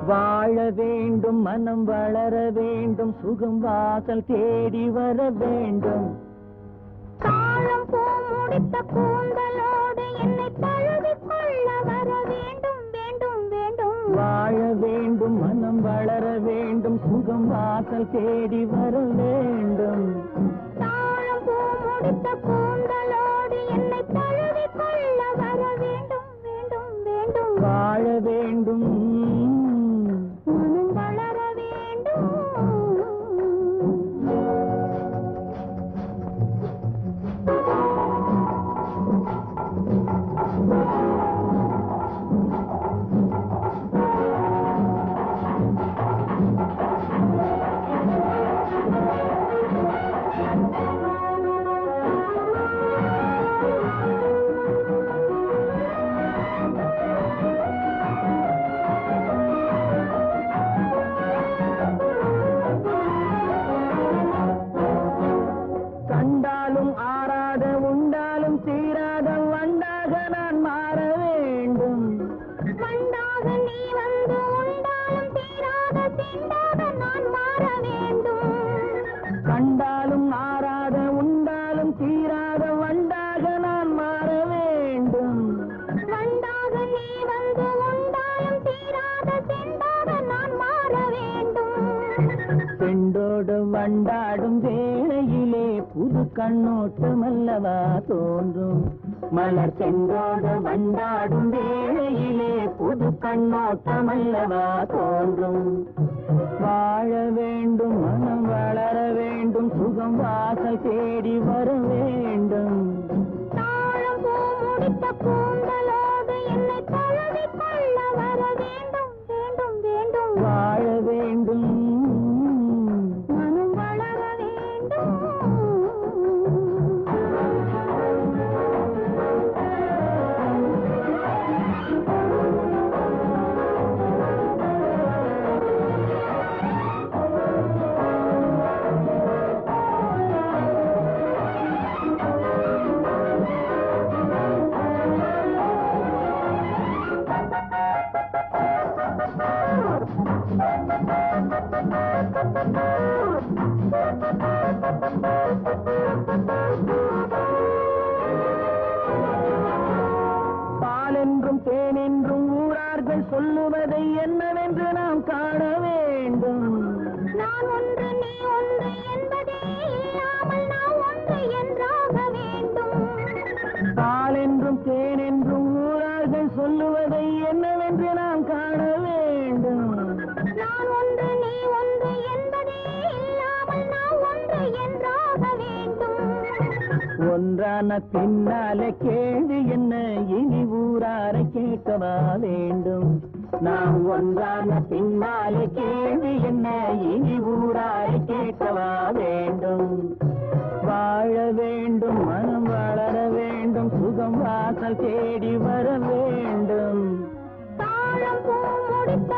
வாழ வேண்டும், மனம் வளர வேண்டும், சுகம் வாசல் தேடி வர வேண்டும். காலம் பூ முடித்த கூந்தலோடு என்னை தழுவிக் கொள்ள வர வேண்டும், வேண்டும், வேண்டும். வாழ வேண்டும், மனம் வளர வேண்டும், சுகம் வாசல் தேடி வர வேண்டும். காலம் பூ முடித்த கூந்தலோடு என்னை தழுவிக் கொள்ள வர வேண்டும், வேண்டும், வேண்டும். வாழ வேண்டும், மனம் வளர வேண்டும். கண்டாலும் ஆறாத உண்டாலும் தீராத வண்டாக நான் மாற வேண்டும். வண்டாக நீ வந்து உண்டாலும் தீராத தீண்டாக நான் மாற வேண்டும். கண்டாலும் ஆறாத உண்டாலும் தீராத வண்டாக நான் மாற வேண்டும். வண்டாக நீ வந்து உண்டாலும் தீராத தீண்டாக நான் மாற வேண்டும். பெண்டோடு வண்டாடும் வேளையிலே புது கண்ணோட்டம் அல்லவா தோன்றும். மலர் சென்றோடு வண்டாடும் வேளையிலே புது கண்ணோட்டம் அல்லவா தோன்றும். வாழ வேண்டும், மனம் வளர வேண்டும், சுகம் வாசல் தேடி வர வேண்டும். தாழம் பூ முடித்த கூந்தலோடு என்னை தழுவிக் கொள்ள வர வேண்டும், வேண்டும், வேண்டும். வாழ வேண்டும், மனம் வளர வேண்டும். பாலென்றும் தேனென்றும் ஊரார்கள் சொல்லுவதை என்னவென்று நாம் காண வேண்டும். நான் ஒன்று நீ ஒன்று என்பதே இல்லாமல் நான் ஒன்று என்றாக வேண்டும். பாலென்றும் தேனென்றும் ஊரார்கள் சொல்லுவதை என்னவென்று நாம் காண வேண்டும். நான் ஒன்று நீ ஒன்று என்பதே இல்லாமல் நான் ஒன்று என்றாக வேண்டும். ஒன்றான பின்னாலே கேள்வி என்ன, இனி ஊராரை கேட்கவா வேண்டும். நாம் ஒன்றான பின்னாலே கேள்வி என்ன, இனி ஊராரை கேட்கவா வேண்டும். வாழ வேண்டும், மனம் வளர வேண்டும், சுகம் வாசல் தேடி வர வேண்டும். தாழம் பூ முடித்த